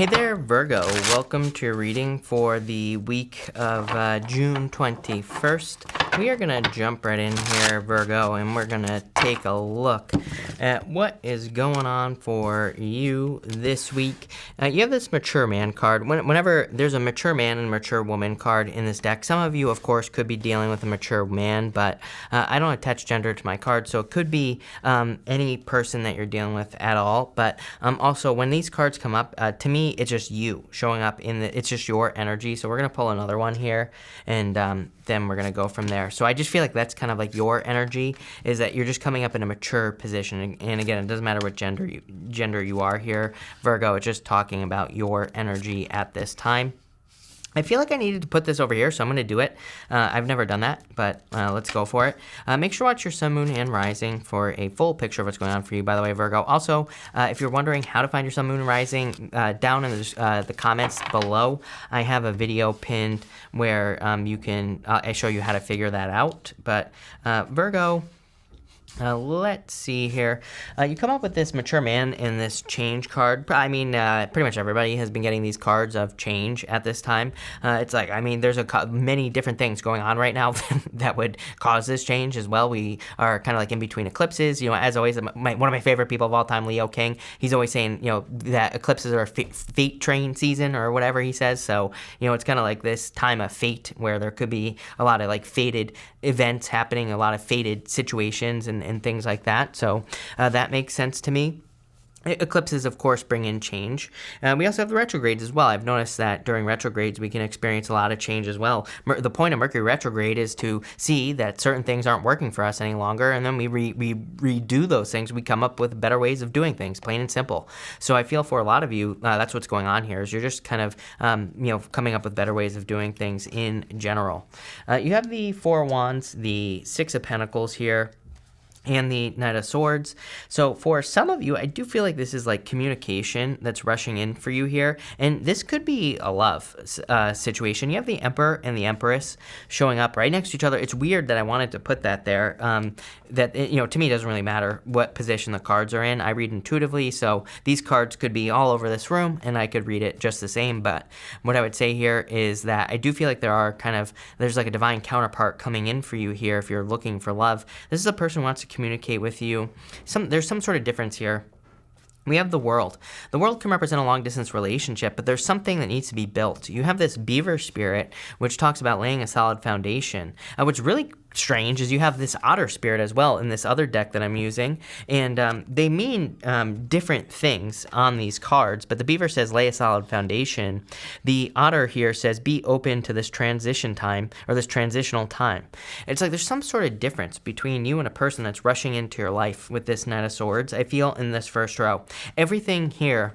Hey there, Virgo. Welcome to your reading for the week of June 21st. We are going to jump right in here, Virgo, and we're going to take a look at what is going on for you this week. You have this mature man card. Whenever there's a mature man and mature woman card in this deck, some of you, of course, could be dealing with a mature man, but I don't attach gender to my card, so it could be any person that you're dealing with at all. But also, when these cards come up, to me, it's just you showing up it's just your energy. So we're going to pull another one here, and then we're going to go from there. So I just feel like that's kind of like your energy, is that you're just coming up in a mature position. And again, it doesn't matter what gender you are here, Virgo. It's just talking about your energy at this time. I feel like I needed to put this over here, so I'm going to do it. I've never done that, but let's go for it. Make sure to watch your sun, moon, and rising for a full picture of what's going on for you, by the way, Virgo. Also, if you're wondering how to find your sun, moon, and rising, down in the comments below, I have a video pinned where I show you how to figure that out. But Virgo... let's see here. You come up with this mature man and this change card. I mean, pretty much everybody has been getting these cards of change at this time. It's like, I mean, there's many different things going on right now that would cause this change as well. We are kind of like in between eclipses. You know, as always, one of my favorite people of all time, Leo King, he's always saying, you know, that eclipses are fate train season or whatever he says. So, you know, it's kind of like this time of fate where there could be a lot of like fated events happening, a lot of fated situations and things like that. So that makes sense to me. Eclipses, of course, bring in change. We also have the retrogrades as well. I've noticed that during retrogrades, we can experience a lot of change as well. The point of Mercury retrograde is to see that certain things aren't working for us any longer, and then we redo those things. We come up with better ways of doing things, plain and simple. So I feel for a lot of you, that's what's going on here, is you're just kind of, coming up with better ways of doing things in general. You have the Four of Wands, the Six of Pentacles here, and the Knight of Swords. So for some of you, I do feel like this is like communication that's rushing in for you here. And this could be a love situation. You have the Emperor and the Empress showing up right next to each other. It's weird that I wanted to put that there. To me, it doesn't really matter what position the cards are in. I read intuitively, so these cards could be all over this room, and I could read it just the same. But what I would say here is that I do feel like there's like a divine counterpart coming in for you here if you're looking for love. This is a person who wants to communicate with you. There's some sort of difference here. We have the World. The World can represent a long-distance relationship, but there's something that needs to be built. You have this Beaver spirit, which talks about laying a solid foundation. What's really strange is you have this Otter spirit as well in this other deck that I'm using, and they mean different things on these cards, but the Beaver says lay a solid foundation. The Otter here says be open to this transition time, or this transitional time. It's like there's some sort of difference between you and a person that's rushing into your life with this Knight of Swords, I feel, in this first row. Everything here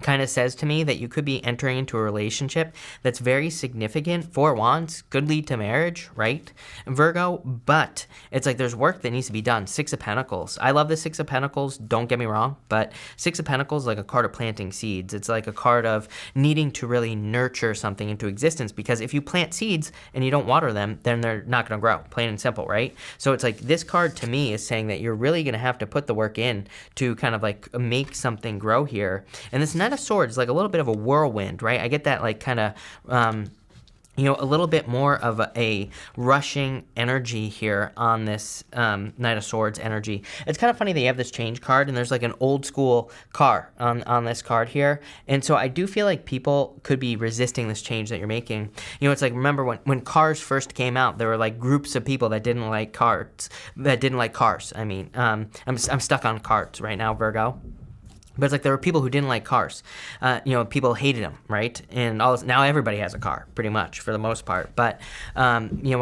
kind of says to me that you could be entering into a relationship that's very significant. Four Wands could lead to marriage, right, Virgo? But it's like there's work that needs to be done. Six of Pentacles. I love the Six of Pentacles, don't get me wrong, but Six of Pentacles is like a card of planting seeds. It's like a card of needing to really nurture something into existence, because if you plant seeds and you don't water them, then they're not going to grow, plain and simple, right? So it's like this card to me is saying that you're really going to have to put the work in to kind of like make something grow here. And this Knight of Swords is like a little bit of a whirlwind, right? I get that like kind of, a little bit more of a rushing energy here on this Knight of Swords energy. It's kind of funny that you have this change card and there's like an old school car on this card here. And so I do feel like people could be resisting this change that you're making. You know, it's like, remember when cars first came out, there were like groups of people that didn't like cars. I mean, I'm stuck on cards right now, Virgo. But it's like there were people who didn't like cars. People hated them, right? And now everybody has a car, pretty much, for the most part. But, what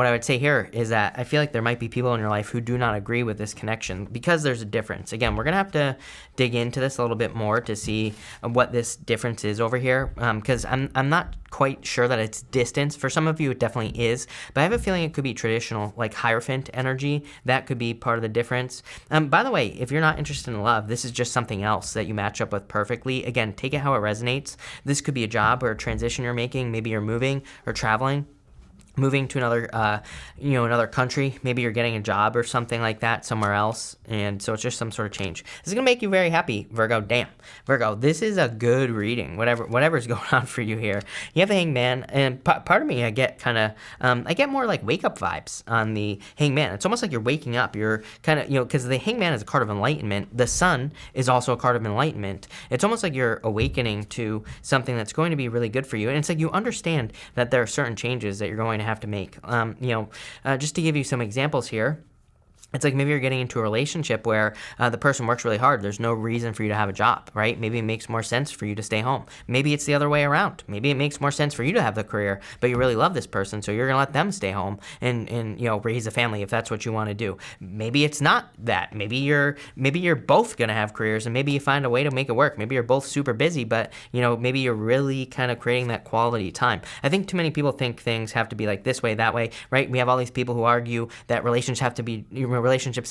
I would say here is that I feel like there might be people in your life who do not agree with this connection because there's a difference. Again, we're going to have to dig into this a little bit more to see what this difference is over here, because I'm not quite sure that it's distance. For some of you, it definitely is. But I have a feeling it could be traditional, like Hierophant energy. That could be part of the difference. By the way, if you're not interested in love, this is just something else that you match up with perfectly. Again, take it how it resonates. This could be a job or a transition you're making. Maybe you're moving or traveling. moving to another country. Maybe you're getting a job or something like that somewhere else, and so it's just some sort of change. This is gonna make you very happy, Virgo. Damn, Virgo, this is a good reading. Whatever's going on for you here. You have the Hangman, and part of me, I get I get more like wake up vibes on the Hangman. It's almost like you're waking up. You're kind of, because the Hangman is a card of enlightenment. The Sun is also a card of enlightenment. It's almost like you're awakening to something that's going to be really good for you, and it's like you understand that there are certain changes that you're going to have to make. Just to give you some examples here, it's like maybe you're getting into a relationship where the person works really hard. There's no reason for you to have a job, right? Maybe it makes more sense for you to stay home. Maybe it's the other way around. Maybe it makes more sense for you to have the career, but you really love this person, so you're gonna let them stay home and raise a family if that's what you want to do. Maybe it's not that. Maybe you're both gonna have careers, and maybe you find a way to make it work. Maybe you're both super busy, but maybe you're really kind of creating that quality time. I think too many people think things have to be like this way, that way, right? We have all these people who argue that relationships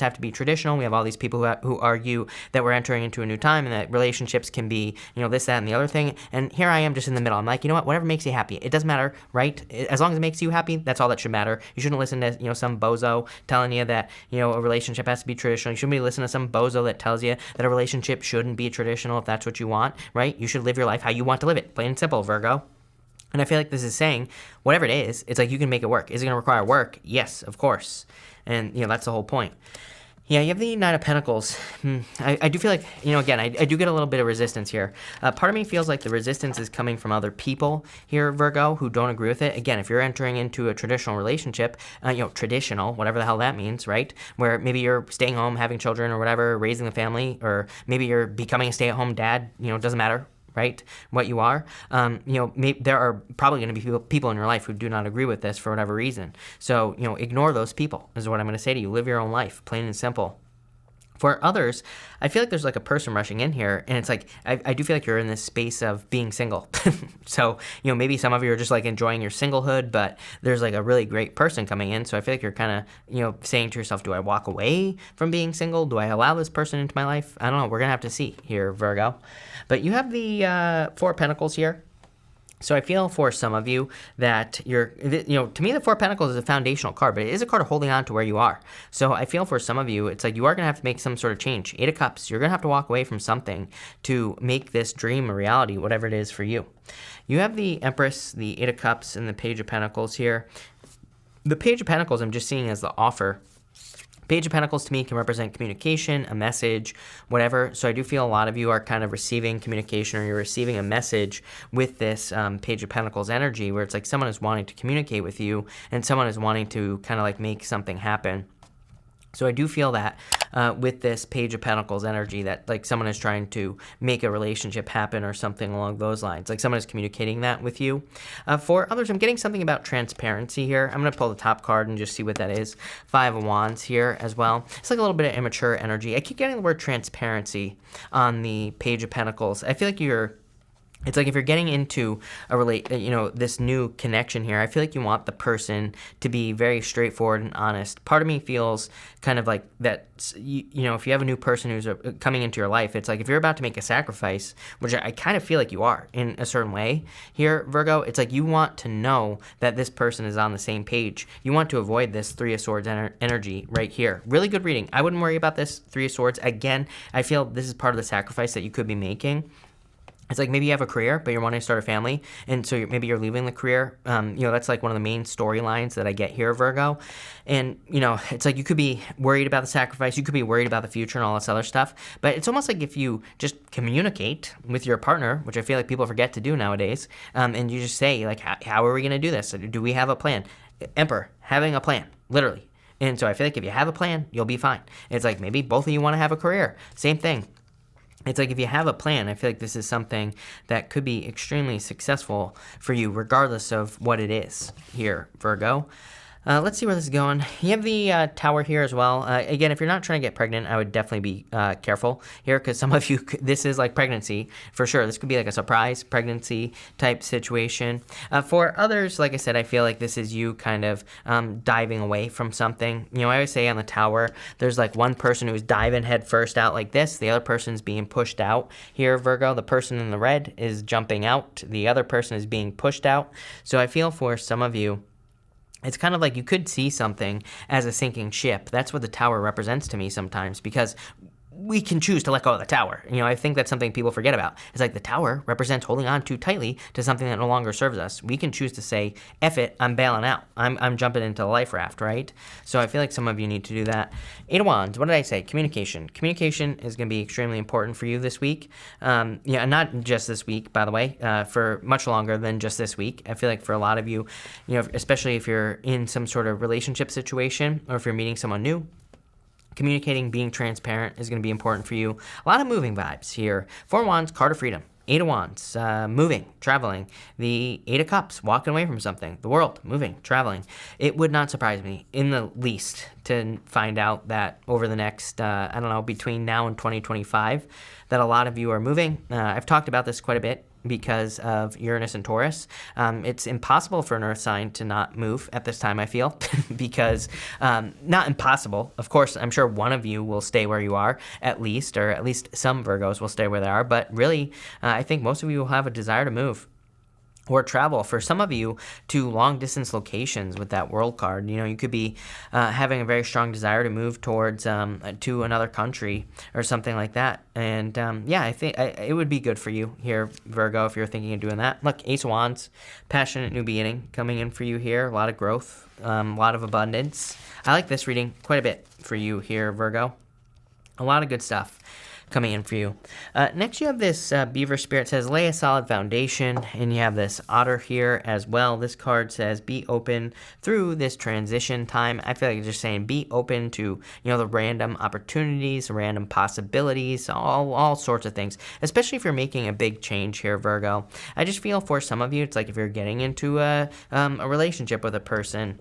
have to be traditional. We have all these people who argue that we're entering into a new time and that relationships can be, this, that, and the other thing. And here I am just in the middle. I'm like, whatever makes you happy. It doesn't matter, right? As long as it makes you happy, that's all that should matter. You shouldn't listen to, some bozo telling you that, a relationship has to be traditional. You shouldn't be listening to some bozo that tells you that a relationship shouldn't be traditional if that's what you want, right? You should live your life how you want to live it. Plain and simple, Virgo. And I feel like this is saying, whatever it is, it's like you can make it work. Is it going to require work? Yes, of course. And, that's the whole point. Yeah, you have the Nine of Pentacles. I do feel like, again, I do get a little bit of resistance here. Part of me feels like the resistance is coming from other people here, Virgo, who don't agree with it. Again, if you're entering into a traditional relationship, traditional, whatever the hell that means, right? Where maybe you're staying home, having children or whatever, raising the family, or maybe you're becoming a stay-at-home dad, doesn't matter. Right, what you are, there are probably going to be people in your life who do not agree with this for whatever reason. So, ignore those people is what I'm going to say to you. Live your own life, plain and simple. For others, I feel like there's like a person rushing in here, and it's like, I do feel like you're in this space of being single. So, maybe some of you are just like enjoying your singlehood, but there's like a really great person coming in. So I feel like you're kind of, saying to yourself, do I walk away from being single? Do I allow this person into my life? I don't know. We're going to have to see here, Virgo. But you have the Four of Pentacles here. So I feel for some of you that to me, the Four of Pentacles is a foundational card, but it is a card of holding on to where you are. So I feel for some of you, it's like you are going to have to make some sort of change. Eight of Cups, you're going to have to walk away from something to make this dream a reality, whatever it is for you. You have the Empress, the Eight of Cups, and the Page of Pentacles here. The Page of Pentacles I'm just seeing as the offer. Page of Pentacles to me can represent communication, a message, whatever. So I do feel a lot of you are kind of receiving communication, or you're receiving a message with this Page of Pentacles energy, where it's like someone is wanting to communicate with you and someone is wanting to kind of like make something happen. So I do feel that with this Page of Pentacles energy, that like someone is trying to make a relationship happen or something along those lines. Like someone is communicating that with you. For others, I'm getting something about transparency here. I'm going to pull the top card and just see what that is. Five of Wands here as well. It's like a little bit of immature energy. I keep getting the word transparency on the Page of Pentacles. I feel like it's like if you're getting into this new connection here, I feel like you want the person to be very straightforward and honest. Part of me feels kind of like that, if you have a new person who's coming into your life, it's like if you're about to make a sacrifice, which I kind of feel like you are in a certain way here, Virgo, it's like you want to know that this person is on the same page. You want to avoid this Three of Swords energy right here. Really good reading. I wouldn't worry about this Three of Swords. Again, I feel this is part of the sacrifice that you could be making. It's like maybe you have a career, but you're wanting to start a family, and so maybe you're leaving the career. That's like one of the main storylines that I get here, Virgo. And, it's like you could be worried about the sacrifice, you could be worried about the future and all this other stuff, but it's almost like if you just communicate with your partner, which I feel like people forget to do nowadays, and you just say, like, how are we going to do this? Do we have a plan? Emperor, having a plan, literally. And so I feel like if you have a plan, you'll be fine. It's like maybe both of you want to have a career. Same thing. It's like if you have a plan, I feel like this is something that could be extremely successful for you, regardless of what it is here, Virgo. Let's see where this is going. You have the Tower here as well. Again, if you're not trying to get pregnant, I would definitely be careful here, because some of you, this is like pregnancy for sure. This could be like a surprise pregnancy type situation. For others, like I said, I feel like this is you kind of diving away from something. I always say on the Tower, there's like one person who's diving head first out like this. The other person's being pushed out here, Virgo. The person in the red is jumping out. The other person is being pushed out. So I feel for some of you, it's kind of like you could see something as a sinking ship. That's what the tower represents to me sometimes, because we can choose to let go of the tower. I think that's something people forget about. It's like the tower represents holding on too tightly to something that no longer serves us. We can choose to say, F it, I'm bailing out. I'm jumping into the life raft, right? So I feel like some of you need to do that. Eight of Wands, what did I say? Communication. Communication is going to be extremely important for you this week. Not just this week, by the way, for much longer than just this week. I feel like for a lot of you, especially if you're in some sort of relationship situation or if you're meeting someone new, communicating, being transparent is going to be important for you. A lot of moving vibes here. Four of Wands, card of freedom. Eight of Wands, moving, traveling. The Eight of Cups, walking away from something. The World, moving, traveling. It would not surprise me in the least to find out that over the next, between now and 2025, that a lot of you are moving. I've talked about this quite a bit because of Uranus and Taurus. It's impossible for an earth sign to not move at this time, I feel, because not impossible. Of course, I'm sure one of you will stay where you are, at least, or at least some Virgos will stay where they are. But really, I think most of you will have a desire to move or travel. For some of you, to long-distance locations with that World card. You could be having a very strong desire to move towards to another country or something like that. And I think it would be good for you here, Virgo, if you're thinking of doing that. Look, Ace of Wands, passionate new beginning coming in for you here. A lot of growth, a lot of abundance. I like this reading quite a bit for you here, Virgo. A lot of good stuff coming in for you. Next, you have this beaver spirit says, lay a solid foundation, and you have this otter here as well. This card says, be open through this transition time. I feel like it's just saying, be open to, the random opportunities, random possibilities, all sorts of things, especially if you're making a big change here, Virgo. I just feel for some of you, it's like if you're getting into a relationship with a person,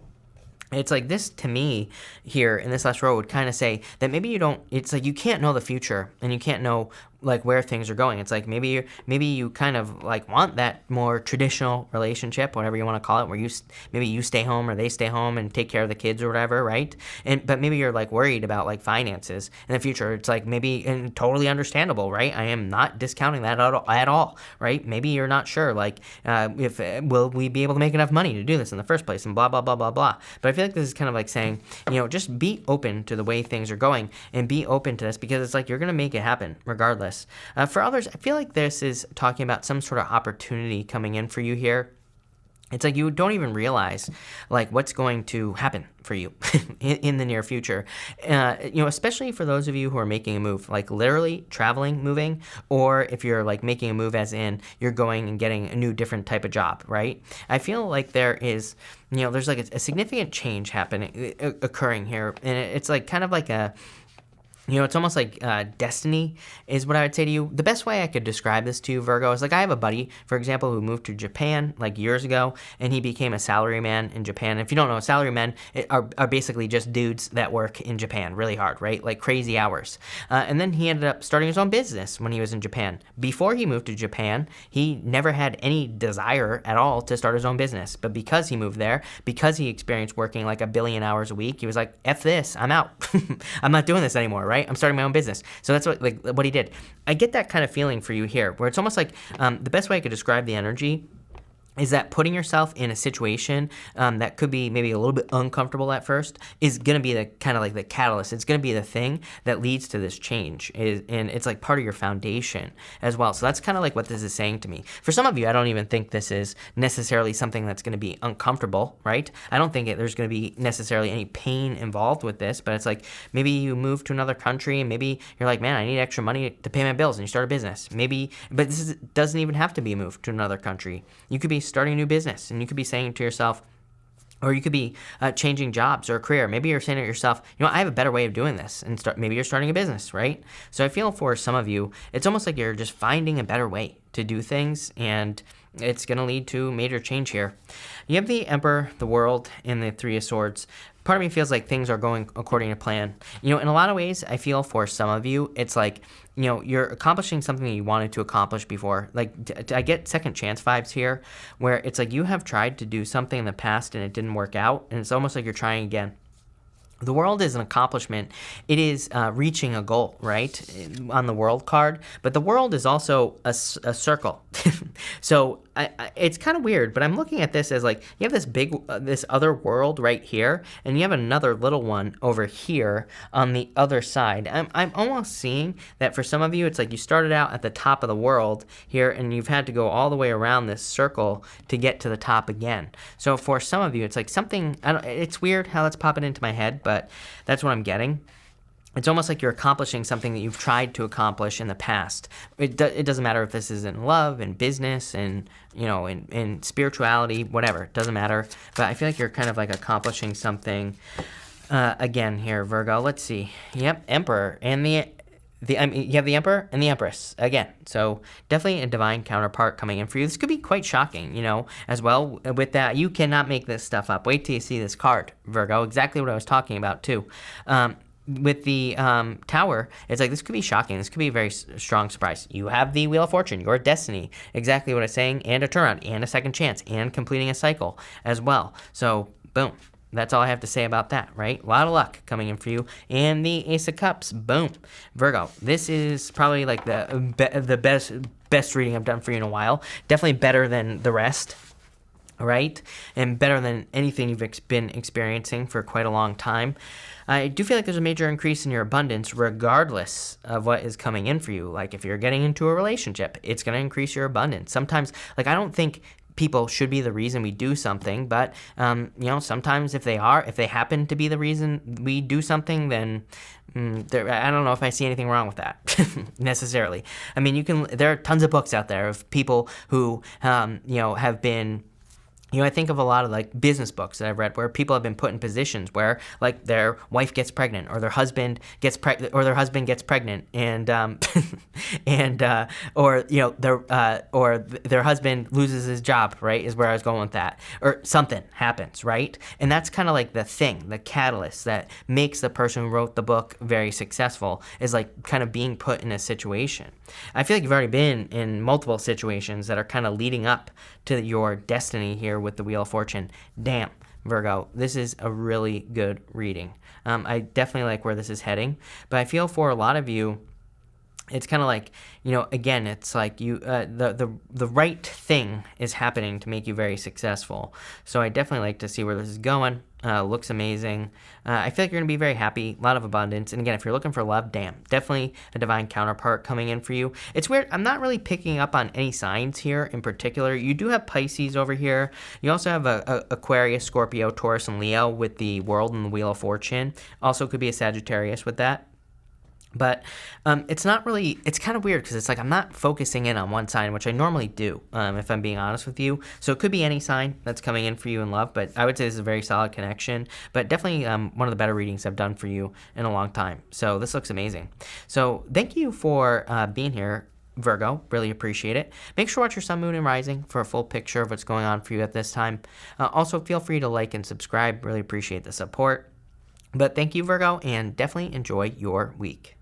it's like this to me here in this last row would kind of say that maybe it's like you can't know the future and you can't know like where things are going. It's like maybe you kind of like want that more traditional relationship, whatever you want to call it, where you stay home or they stay home and take care of the kids or whatever, right? But maybe you're like worried about like finances in the future. It's like maybe, and totally understandable, right? I am not discounting that at all, right? Maybe you're not sure, like if will we be able to make enough money to do this in the first place, and blah blah blah blah blah. But I feel like this is kind of like saying, just be open to the way things are going and be open to this, because it's like you're gonna make it happen regardless. For others, I feel like this is talking about some sort of opportunity coming in for you here. It's like you don't even realize like what's going to happen for you in the near future. Especially for those of you who are making a move, like literally traveling, moving, or if you're like making a move as in you're going and getting a new different type of job, right? I feel like there is, there's like a significant change occurring here. And it's like kind of like it's almost like destiny is what I would say to you. The best way I could describe this to you, Virgo, is like I have a buddy, for example, who moved to Japan like years ago, and he became a salaryman in Japan. If you don't know, salarymen are basically just dudes that work in Japan really hard, right? Like crazy hours. And then he ended up starting his own business when he was in Japan. Before he moved to Japan, he never had any desire at all to start his own business. But because he moved there, because he experienced working like 1 billion hours a week, he was like, F this, I'm out. I'm not doing this anymore, right? I'm starting my own business. So that's what he did. I get that kind of feeling for you here, where it's almost like the best way I could describe the energy is that putting yourself in a situation that could be maybe a little bit uncomfortable at first is going to be the kind of like the catalyst. It's going to be the thing that leads to this change, and it's like part of your foundation as well. So that's kind of like what this is saying to me. For some of you, I don't even think this is necessarily something that's going to be uncomfortable, right? I don't think there's going to be necessarily any pain involved with this, but it's like maybe you move to another country and maybe you're like, man, I need extra money to pay my bills, and you start a business. But this doesn't even have to be a move to another country. You could be starting a new business, and you could be saying to yourself, or you could be changing jobs or a career. Maybe you're saying to yourself, I have a better way of doing this, and maybe you're starting a business, right? So I feel for some of you, it's almost like you're just finding a better way to do things, and it's going to lead to major change here. You have the Emperor, the World, and the Three of Swords. Part of me feels like things are going according to plan. In a lot of ways, I feel for some of you, it's like, you're accomplishing something that you wanted to accomplish before. Like, I get second chance vibes here, where it's like you have tried to do something in the past and it didn't work out, and it's almost like you're trying again. The World is an accomplishment. It is reaching a goal, right, on the World card. But the World is also a circle. So it's kind of weird, but I'm looking at this as like you have this big, this other world right here, and you have another little one over here on the other side. I'm almost seeing that for some of you, it's like you started out at the top of the world here, and you've had to go all the way around this circle to get to the top again. So for some of you, it's like something, it's weird how that's popping into my head, but that's what I'm getting. It's almost like you're accomplishing something that you've tried to accomplish in the past. It doesn't matter if this is in love, in business, and in spirituality, whatever. It doesn't matter. But I feel like you're kind of like accomplishing something again here, Virgo. Let's see. Yep, Emperor and you have the Emperor and the Empress again. So definitely a divine counterpart coming in for you. This could be quite shocking, as well. With that, you cannot make this stuff up. Wait till you see this card, Virgo. Exactly what I was talking about too. With the Tower, it's like this could be shocking. This could be a very strong surprise. You have the Wheel of Fortune, your destiny, exactly what I'm saying, and a turnaround, and a second chance, and completing a cycle as well. So, boom. That's all I have to say about that, right? A lot of luck coming in for you. And the Ace of Cups, boom. Virgo, this is probably like the best reading I've done for you in a while. Definitely better than the rest. Right? And better than anything you've been experiencing for quite a long time. I do feel like there's a major increase in your abundance regardless of what is coming in for you. Like if you're getting into a relationship, it's going to increase your abundance. Sometimes, like I don't think people should be the reason we do something, but sometimes if they happen to be the reason we do something, then I don't know if I see anything wrong with that necessarily. I mean, there are tons of books out there of people who have been. I think of a lot of like business books that I've read where people have been put in positions where like their wife gets pregnant or their husband gets pregnant and their husband loses his job, right? Is where I was going with that. Or something happens, right? And that's kind of like the thing, the catalyst that makes the person who wrote the book very successful is like kind of being put in a situation. I feel like you've already been in multiple situations that are kind of leading up to your destiny here with the Wheel of Fortune. Damn, Virgo, this is a really good reading. I definitely like where this is heading, but I feel for a lot of you, it's kind of like, again, it's like you, the right thing is happening to make you very successful. So I definitely like to see where this is going. Looks amazing. I feel like you're going to be very happy, a lot of abundance. And again, if you're looking for love, damn, definitely a divine counterpart coming in for you. It's weird. I'm not really picking up on any signs here in particular. You do have Pisces over here. You also have a Aquarius, Scorpio, Taurus, and Leo with the World and the Wheel of Fortune. Also could be a Sagittarius with that. But it's not really, it's kind of weird because it's like I'm not focusing in on one sign, which I normally do, if I'm being honest with you. So it could be any sign that's coming in for you in love, but I would say this is a very solid connection, but definitely one of the better readings I've done for you in a long time. So this looks amazing. So thank you for being here, Virgo. Really appreciate it. Make sure to watch your sun, moon, and rising for a full picture of what's going on for you at this time. Also, feel free to like and subscribe. Really appreciate the support. But thank you, Virgo, and definitely enjoy your week.